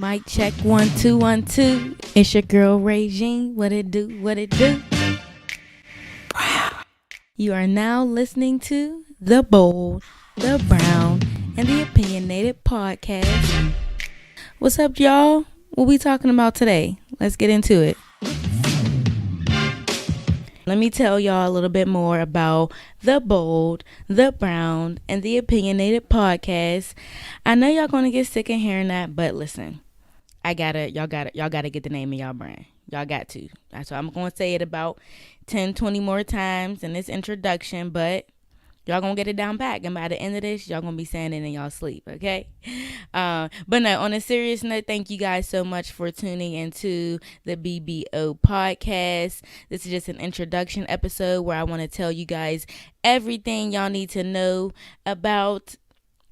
Mic check 1 2 1 2. It's your girl Regine. What it do? What it do? You are now listening to the Bold, the Brown, and the Opinionated podcast. What's up, y'all? What we talking about today? Let's get into it. Let me tell y'all a little bit more about the Bold, the Brown, and the Opinionated podcast. I know y'all gonna get sick of hearing that, but listen. Y'all gotta get the name of y'all brand. Y'all got to. So I'm going to say it about 10, 20 more times in this introduction, but y'all going to get it down pat. And by the end of this, y'all going to be saying it in y'all sleep, okay? But no, on a serious note, thank you guys so much for tuning into the BBO podcast. This is just an introduction episode where I want to tell you guys everything y'all need to know about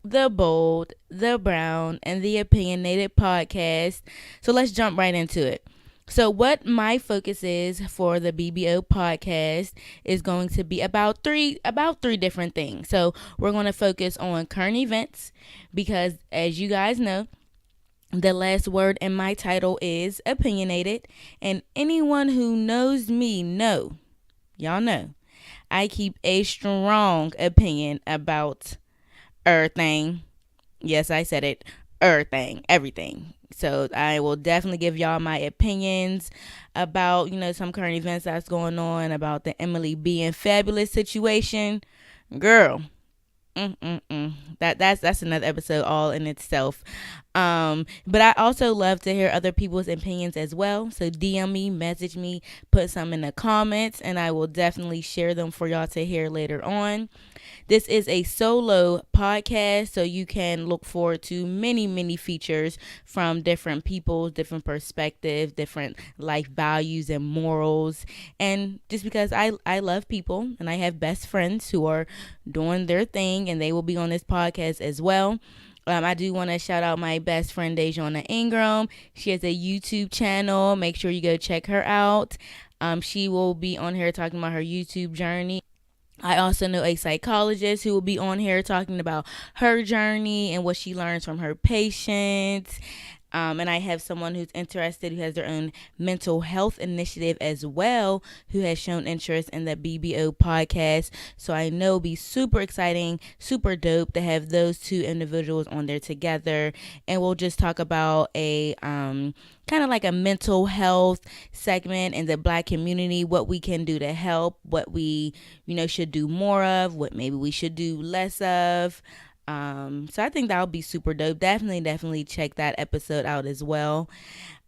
the Bold, the Brown, and the Opinionated podcast. So let's jump right into it. So what my focus is for the BBO podcast is going to be about three different things. So we're going to focus on current events because, as you guys know, the last word in my title is opinionated, and anyone who knows me y'all know, I keep a strong opinion about everything. Yes, I said it. Everything. So I will definitely give y'all my opinions about, some current events that's going on, about the Emily being fabulous situation. Girl. That's another episode all in itself. But I also love to hear other people's opinions as well. So DM me, message me, put some in the comments, and I will definitely share them for y'all to hear later on. This is a solo podcast, so you can look forward to many features from different people, different perspectives, different life values and morals. And just because I love people and I have best friends who are doing their thing, and they will be on this podcast as well. I do want to shout out my best friend, Dejana Ingram. She has a YouTube channel. Make sure you go check her out. She will be on here talking about her YouTube journey. I also know a psychologist who will be on here talking about her journey and what she learns from her patients. And I have someone who's interested, who has their own mental health initiative as well, who has shown interest in the BBO podcast. So I know it'll be super exciting, super dope to have those two individuals on there together. And we'll just talk about a kind of like a mental health segment in the Black community, what we can do to help, what we, should do more of, what maybe we should do less of. So I think that'll be super dope. Definitely check that episode out as well.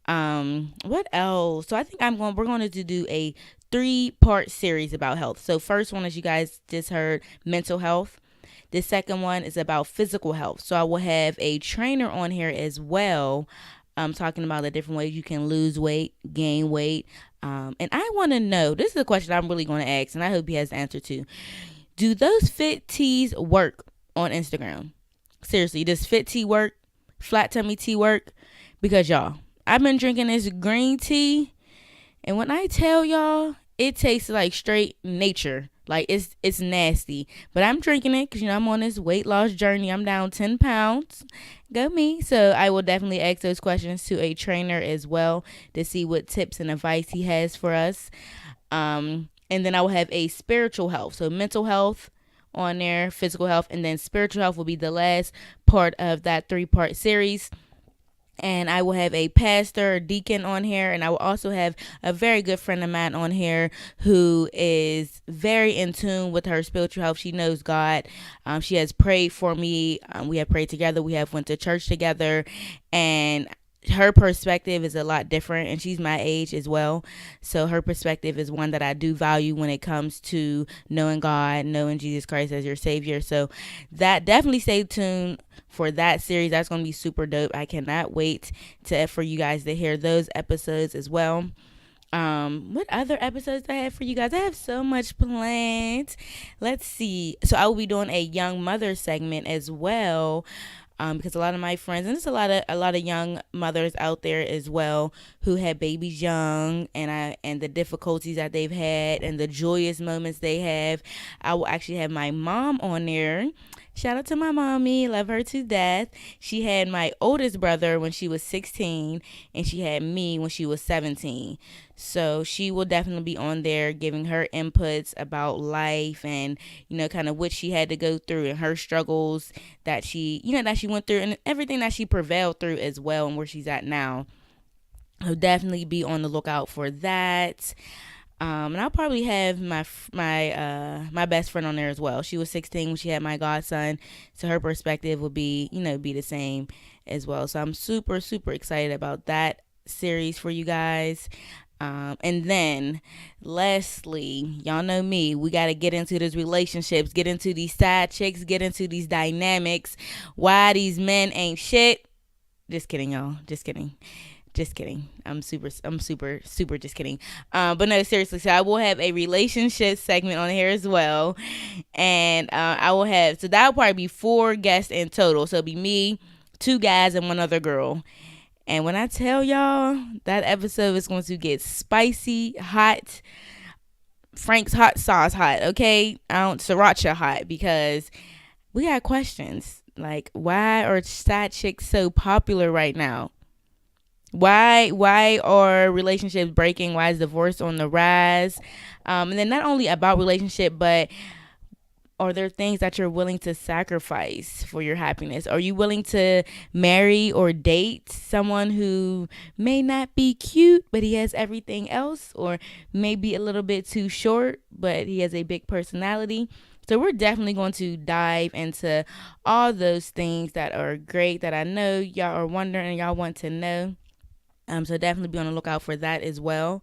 What else? So I think we're going to do a 3-part series about health. So first one, as you guys just heard, mental health. The second one is about physical health. So I will have a trainer on here as well, talking about the different ways you can lose weight, gain weight. And I want to know, this is a question I'm really going to ask, and I hope he has the answer to. Do those fit teas work on Instagram? Seriously, does fit tea work? Flat tummy tea work? Because y'all, I've been drinking this green tea, and when I tell y'all, it tastes like straight nature. Like it's nasty, but I'm drinking it because I'm on this weight loss journey. I'm down 10 pounds. Go me. So I will definitely ask those questions to a trainer as well to see what tips and advice he has for us. And then I will have a spiritual health, so mental health on there, physical health, and then spiritual health will be the last part of that 3-part series. And I will have a pastor or deacon on here, and I will also have a very good friend of mine on here who is very in tune with her spiritual health. She knows God. She has prayed for me. We have prayed together. We have went to church together, and her perspective is a lot different, and she's my age as well. So her perspective is one that I do value when it comes to knowing God, knowing Jesus Christ as your Savior. So that, definitely stay tuned for that series. That's going to be super dope. I cannot wait for you guys to hear those episodes as well. What other episodes do I have for you guys? I have so much planned. Let's see. So I will be doing a young mother segment as well. because a lot of my friends, and there's a lot of young mothers out there as well who had babies young, and the difficulties that they've had and the joyous moments they have. I will actually have my mom on there. Shout out to my mommy, love her to death. She had my oldest brother when she was 16, and she had me when she was 17. So she will definitely be on there giving her inputs about life and, kind of what she had to go through and her struggles that she went through and everything that she prevailed through as well, and where she's at now. So definitely be on the lookout for that. And I'll probably have my best friend on there as well. She was 16 when she had my godson, so her perspective will be the same as well. So I'm super super excited about that series for you guys. And then, Leslie, y'all know me. We got to get into these relationships, get into these side chicks, get into these dynamics. Why these men ain't shit. Just kidding, y'all. Just kidding. Just kidding. I'm super just kidding. But no, seriously. So I will have a relationship segment on here as well. And I will have, so that'll probably be 4 guests in total. So it'll be me, 2 guys, and 1 other girl. And when I tell y'all, that episode is going to get spicy, hot, Frank's hot sauce hot, okay? Sriracha hot, because we got questions. Like, why are side chicks so popular right now? Why are relationships breaking? Why is divorce on the rise? And then not only about relationship, but are there things that you're willing to sacrifice for your happiness? Are you willing to marry or date someone who may not be cute, but he has everything else, or maybe a little bit too short, but he has a big personality? So we're definitely going to dive into all those things that are great that I know y'all are wondering and y'all want to know. So definitely be on the lookout for that as well.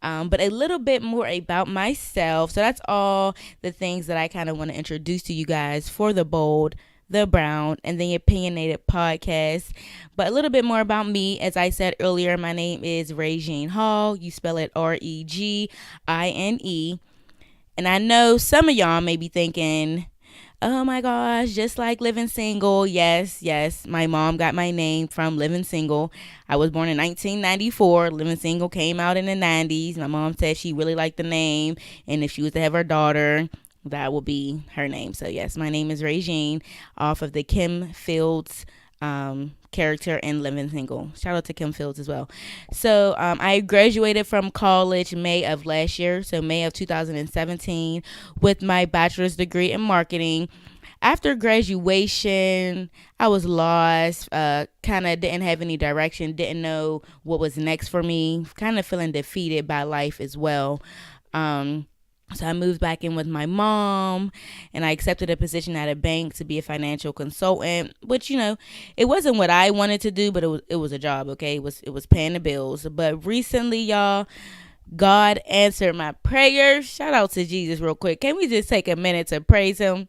But a little bit more about myself. So that's all the things that I kind of want to introduce to you guys for the Bold, the Brown, and the Opinionated podcast. But a little bit more about me. As I said earlier, my name is Regine Hall. You spell it Regine. And I know some of y'all may be thinking, oh my gosh, just like Living Single. Yes, my mom got my name from Living Single. I was born in 1994. Living Single came out in the 90s. My mom said she really liked the name, and if she was to have her daughter, that would be her name. So yes, my name is Regine, off of the Kim Fields character in Living Single. Shout out to Kim Fields as well. So I graduated from college May of last year, so May of 2017, with my bachelor's degree in marketing. After graduation, I was lost, kind of didn't have any direction, didn't know what was next for me, kind of feeling defeated by life as well. So I moved back in with my mom, and I accepted a position at a bank to be a financial consultant, which, it wasn't what I wanted to do, but it was a job, okay? It was paying the bills. But recently, y'all, God answered my prayers. Shout out to Jesus real quick. Can we just take a minute to praise him?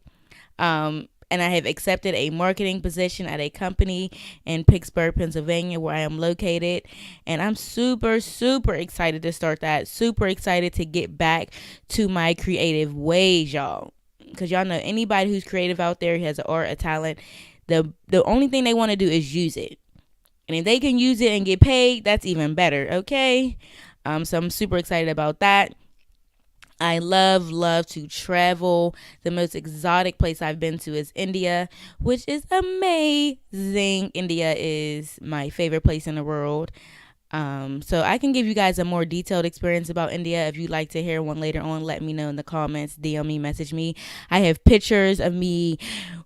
And I have accepted a marketing position at a company in Pittsburgh, Pennsylvania, where I am located. And I'm super, super excited to start that. Super excited to get back to my creative ways, y'all. Because y'all know anybody who's creative out there, who has an art, a talent, the only thing they want to do is use it. And if they can use it and get paid, that's even better, okay? So I'm super excited about that. I love to travel. The most exotic place I've been to is India, which is amazing. India is my favorite place in the world. So I can give you guys a more detailed experience about India. If you'd like to hear one later on, let me know in the comments, DM me, message me. I have pictures of me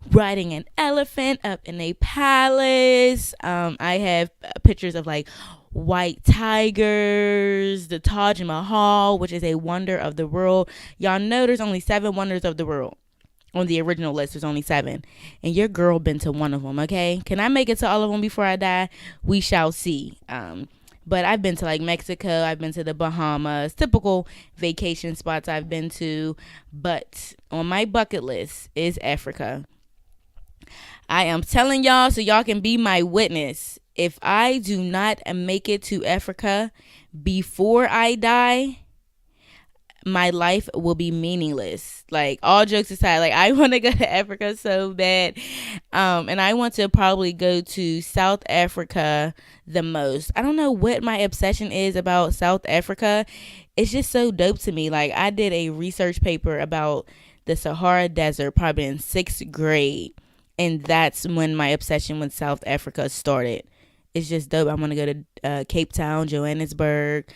riding an elephant up in a palace. I have pictures of like white tigers, the Taj Mahal, which is a wonder of the world. Y'all know there's only 7 wonders of the world. On the original list, there's only 7. And your girl been to one of them, okay? Can I make it to all of them before I die? We shall see. But I've been to like Mexico. I've been to the Bahamas. Typical vacation spots I've been to. But on my bucket list is Africa. I am telling y'all so y'all can be my witness. If I do not make it to Africa before I die, my life will be meaningless. Like, all jokes aside, like, I want to go to Africa so bad. And I want to probably go to South Africa the most. I don't know what my obsession is about South Africa. It's just so dope to me. Like, I did a research paper about the Sahara Desert probably in 6th grade. And that's when my obsession with South Africa started. It's just dope. I want to go to Cape Town, Johannesburg.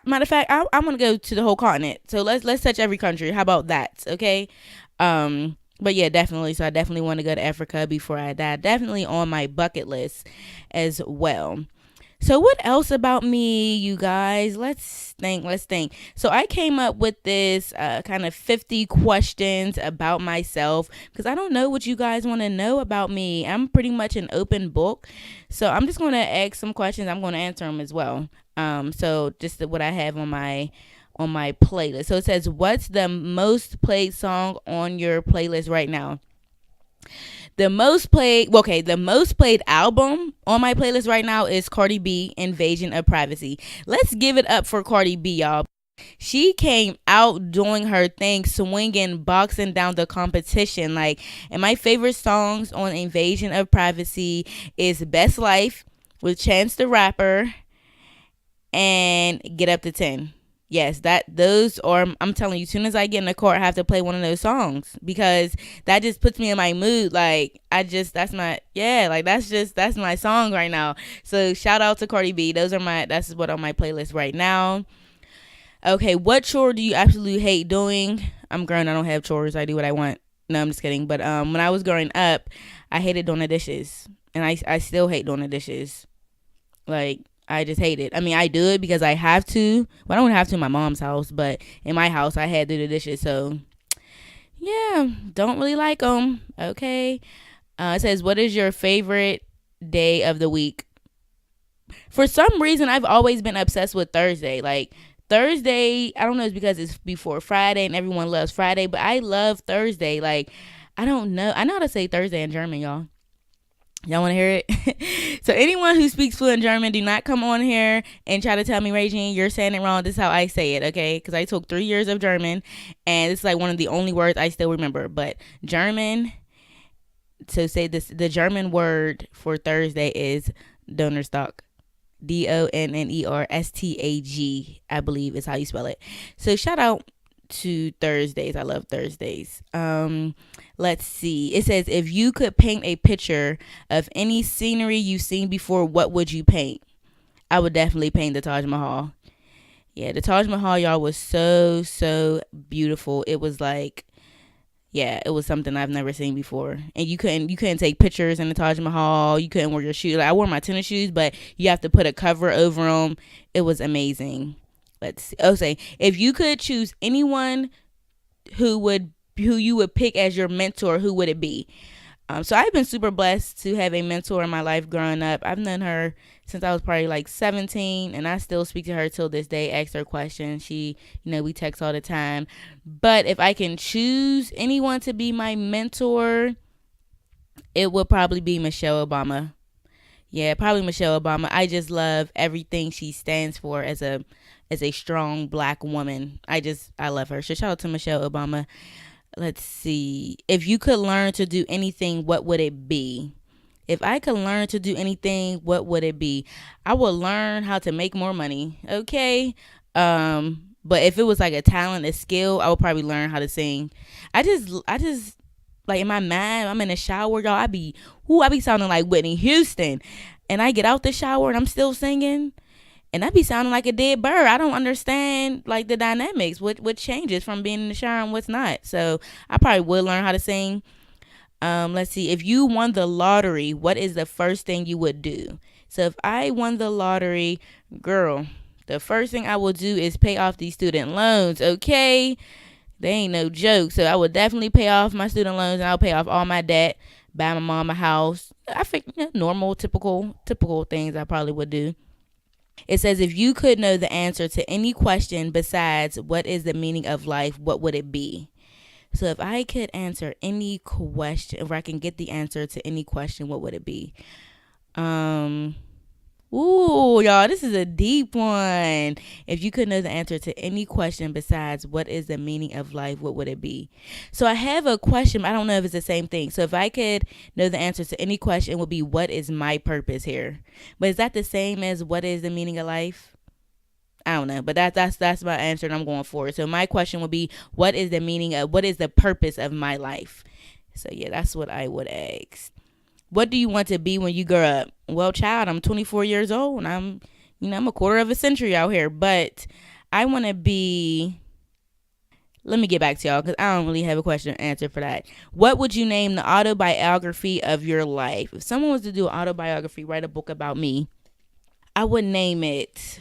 Matter of fact, I want to go to the whole continent. So let's touch every country. How about that? Okay. But yeah, definitely. So I definitely want to go to Africa before I die. Definitely on my bucket list as well. So what else about me, you guys? Let's think. So I came up with this kind of 50 questions about myself because I don't know what you guys want to know about me. I'm pretty much an open book. So I'm just going to ask some questions. I'm going to answer them as well. So just what I have on my playlist. So it says, what's the most played song on your playlist right now? The most played album on my playlist right now is Cardi B, Invasion of Privacy. Let's give it up for Cardi B, y'all. She came out doing her thing, swinging, boxing down the competition. Like, and my favorite songs on Invasion of Privacy is Best Life with Chance the Rapper and Get Up to 10. Yes, those are, I'm telling you, as soon as I get in the car, I have to play one of those songs because that just puts me in my mood. Like, that's my song right now. So shout out to Cardi B. That's what on my playlist right now. Okay, what chore do you absolutely hate doing? I'm grown, I don't have chores. I do what I want. No, I'm just kidding. But when I was growing up, I hated doing the dishes. And I still hate doing the dishes. Like, I just hate it. I mean, I do it because I have to. Well, I don't have to in my mom's house, but in my house, I had to do the dishes. So, yeah, don't really like them. Okay. It says, what is your favorite day of the week? For some reason, I've always been obsessed with Thursday. Like, Thursday, I don't know, it's because it's before Friday and everyone loves Friday, but I love Thursday. Like, I don't know. I know how to say Thursday in German, y'all. Y'all want to hear it? So anyone who speaks fluent German, do not come on here and try to tell me, Regine, you're saying it wrong. This is how I say it, okay? Because I took 3 years of German, and it's like one of the only words I still remember. But German, to say this, the German word for Thursday is Donnerstag. Donnerstag, I believe is how you spell it. So shout out to Thursdays. I love Thursdays. Let's see. It says, if you could paint a picture of any scenery you've seen before, what would you paint? I would definitely paint the Taj Mahal. Yeah, the Taj Mahal, y'all, was so, so beautiful. It was like, yeah, it was something I've never seen before. And you couldn't take pictures in the Taj Mahal. You couldn't wear your shoes. Like, I wore my tennis shoes, but you have to put a cover over them. It was amazing. Let's see. Oh, say, if you could choose anyone who you would pick as your mentor, who would it be? So I've been super blessed to have a mentor in my life growing up. I've known her since I was probably like 17, and I still speak to her till this day, ask her questions. She, we text all the time. But if I can choose anyone to be my mentor, it would probably be Michelle Obama. Yeah, probably Michelle Obama. I just love everything she stands for as a strong black woman. I love her. So shout out to Michelle Obama. Let's see. If you could learn to do anything, what would it be? If I could learn to do anything, what would it be? I would learn how to make more money. Okay. But if it was like a talent, a skill, I would probably learn how to sing. I just like, in my mind, I'm in the shower, y'all. I be sounding like Whitney Houston. And I get out the shower and I'm still singing. And I be sounding like a dead bird. I don't understand, like, the dynamics, what changes from being in the shower and what's not. So I probably would learn how to sing. Let's see. If you won the lottery, what is the first thing you would do? So if I won the lottery, girl, the first thing I would do is pay off these student loans, okay? They ain't no joke. So I would definitely pay off my student loans, and I'll pay off all my debt, buy my mom a house. I think normal, typical things I probably would do. It says, if you could know the answer to any question besides what is the meaning of life, what would it be? So if I could answer any question, if I can get the answer to any question, what would it be? Ooh, y'all, this is a deep one. If you could know the answer to any question besides what is the meaning of life, what would it be? So I have a question. I don't know if it's the same thing. So if I could know the answer to any question, it would be what is my purpose here? But is that the same as what is the meaning of life? I don't know, but that's my answer, and I'm going for it. So my question would be, what is the purpose of my life? So yeah, that's what I would ask. What do you want to be when you grow up? Well, child, I'm 24 years old, and I'm a quarter of a century out here, but I want to be. Let me get back to y'all because I don't really have a question or answer for that. What would you name the autobiography of your life? If someone was to do an autobiography, write a book about me, I would name it.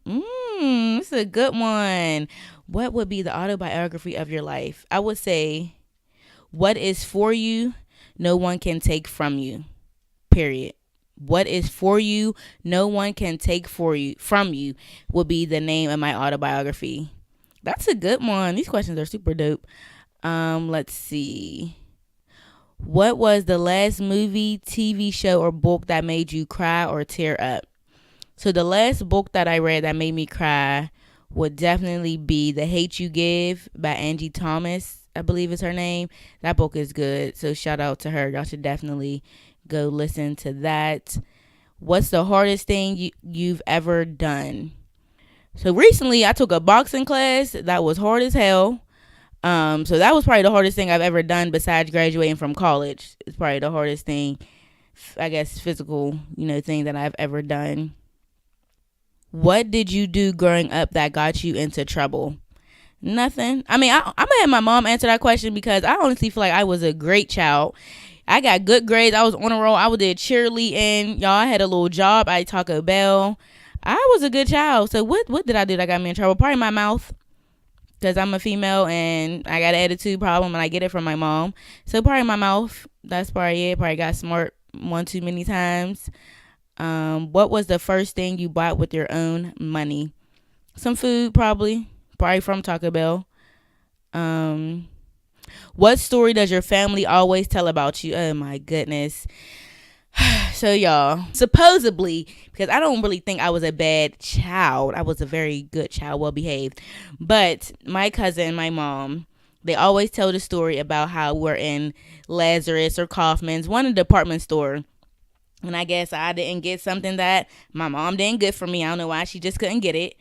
This is a good one. What would be the autobiography of your life? I would say, what is for you, no one can take from you. Period. What is for you, no one can take for you from you would be the name of my autobiography. That's a good one. These questions are super dope. Let's see. What was the last movie, TV show, or book that made you cry or tear up? So the last book that I read that made me cry would definitely be The Hate You Give by Angie Thomas, I believe is her name. That book is good. So shout out to her. Y'all should definitely go listen to that. What's the hardest thing you've ever done? So recently I took a boxing class that was hard as hell. So that was probably the hardest thing I've ever done besides graduating from college. It's probably the hardest thing, I guess, physical, thing that I've ever done. What did you do growing up that got you into trouble? Nothing. I mean, I'm gonna have my mom answer that question because I honestly feel like I was a great child. I got good grades. I was on a roll. I did cheerleading. Y'all, I had a little job at Taco Bell. I was a good child. So what did I do that got me in trouble? Probably my mouth, because I'm a female and I got an attitude problem and I get it from my mom. So probably my mouth. That's probably it. Probably got smart one too many times. What was the first thing you bought with your own money? Some food, probably from Taco Bell. What story does your family always tell about you? Oh my goodness. So y'all, supposedly, because I don't really think I was a bad child, I was a very good child, well behaved, but my cousin and my mom, they always tell the story about how we're in Lazarus or Kaufman's, one department store. And I guess I didn't get something that my mom didn't get for me. I don't know why she just couldn't get it.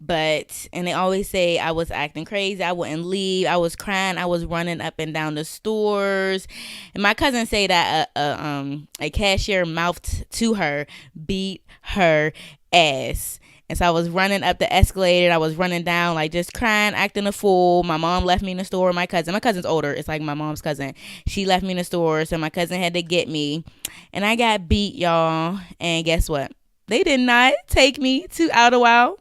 And they always say I was acting crazy. I wouldn't leave. I was crying. I was running up and down the stores. And my cousin say that a cashier mouthed to her, beat her ass. And so I was running up the escalator. And I was running down, like just crying, acting a fool. My mom left me in the store. My cousin's older. It's like my mom's cousin. She left me in the store. So my cousin had to get me. And I got beat, y'all. And guess what? They did not take me to Ottawa.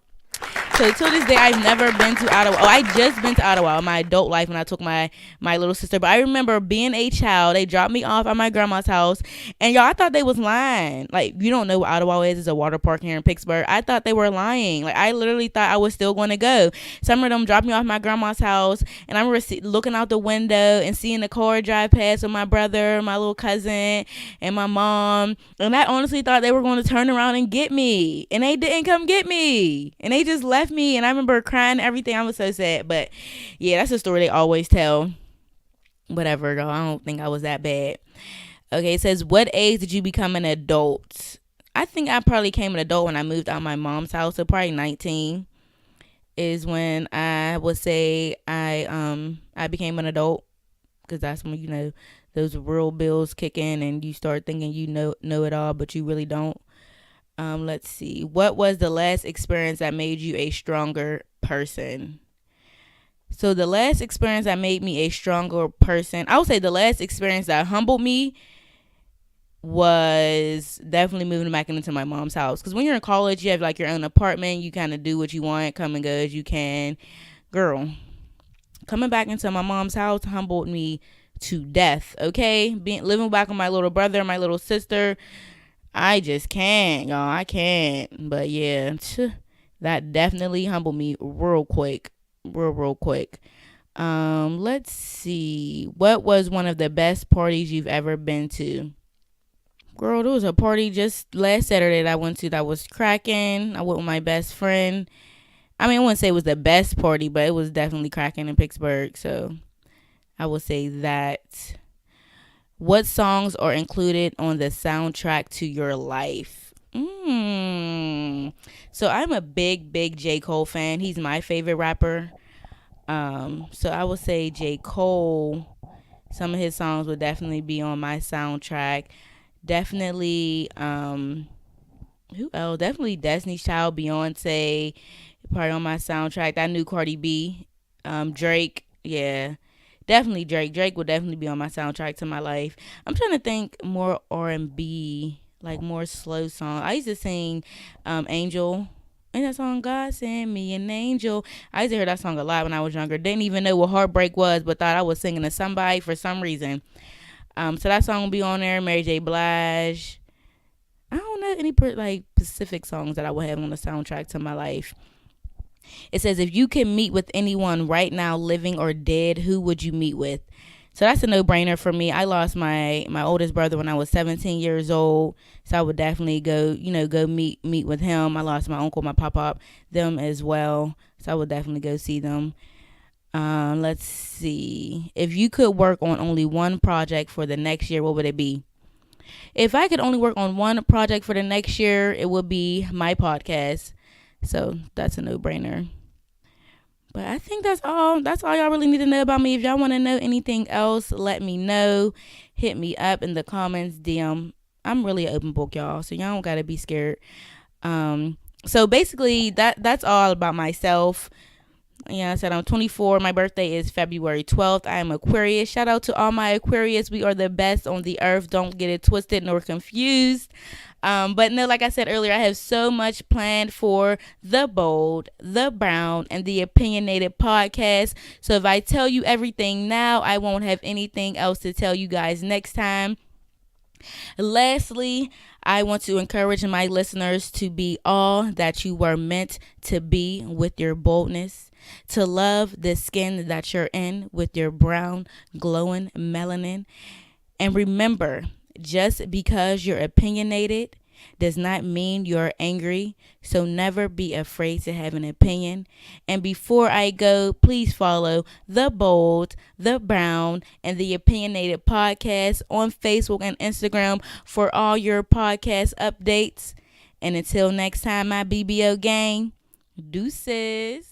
So to this day, I've never been to Ottawa. Oh, I just been to Ottawa in my adult life when I took my little sister. But I remember being a child. They dropped me off at my grandma's house. And y'all, I thought they was lying. Like, you don't know what Ottawa is. It's a water park here in Pittsburgh. I thought they were lying. Like, I literally thought I was still going to go. Some of them dropped me off at my grandma's house. And I remember looking out the window and seeing the car drive past with my brother, my little cousin, and my mom. And I honestly thought they were going to turn around and get me. And they didn't come get me. And they just left me. And I remember crying and everything. I was so sad. But yeah, that's a story they always tell. Whatever, though. I don't think I was that bad. Okay, it says, what age did you become an adult? I think I probably became an adult when I moved out of my mom's house. So probably 19 is when I would say I became an adult. Because that's when, those real bills kick in and you start thinking you know it all, but you really don't. Let's see. What was the last experience that made you a stronger person? So the last experience that made me a stronger person, I would say the last experience that humbled me was definitely moving back into my mom's house. Because when you're in college, you have like your own apartment. You kind of do what you want, come and go as you can. Girl, coming back into my mom's house humbled me to death. Okay, living back with my little brother, my little sister. I just can't, y'all. I can't. But yeah, that definitely humbled me real quick. Real quick. Let's see. What was one of the best parties you've ever been to? Girl, there was a party just last Saturday that I went to that was cracking. I went with my best friend. I mean, I wouldn't say it was the best party, but it was definitely cracking in Pittsburgh. So I would say that. What songs are included on the soundtrack to your life? So I'm a big J. Cole fan. He's my favorite rapper. So I would say J. Cole. Some of his songs would definitely be on my soundtrack. Definitely, who else? Definitely Destiny's Child, Beyonce, part on my soundtrack. That new Cardi B, Drake, yeah, definitely Drake. Drake will definitely be on my soundtrack to my life. I'm trying to think more R&B, like more slow song. I used to sing, Angel. And that song, God send me an angel. I used to hear that song a lot when I was younger. Didn't even know what heartbreak was, but thought I was singing to somebody for some reason. So that song will be on there. Mary J. Blige. I don't know any like specific songs that I would have on the soundtrack to my life. It says, if you can meet with anyone right now, living or dead, who would you meet with? So that's a no-brainer for me. I lost my oldest brother when I was 17 years old, so I would definitely go meet with him. I lost my uncle, my pop, them as well, so I would definitely go see them. Let's see. If you could work on only one project for the next year, what would it be? If I could only work on one project for the next year, it would be my podcast. So that's a no-brainer. But I think that's all. That's all y'all really need to know about me. If y'all want to know anything else, let me know. Hit me up in the comments, DM. I'm really an open book, y'all. So y'all don't gotta be scared. So basically, that's all about myself. Yeah, I said I'm 24. My birthday is February 12th. I am Aquarius. Shout out to all my Aquarius. We are the best on the earth. Don't get it twisted nor confused. But no, like I said earlier, I have so much planned for the Bold, the Brown, and the Opinionated podcast. So if I tell you everything now, I won't have anything else to tell you guys next time. Lastly, I want to encourage my listeners to be all that you were meant to be with your boldness, to love the skin that you're in with your brown, glowing melanin. And remember, just because you're opinionated does not mean you're angry. So never be afraid to have an opinion. And before I go, please follow The Bold, The Brown, and the Opinionated podcast on Facebook and Instagram for all your podcast updates. And until next time, my BBO gang, deuces.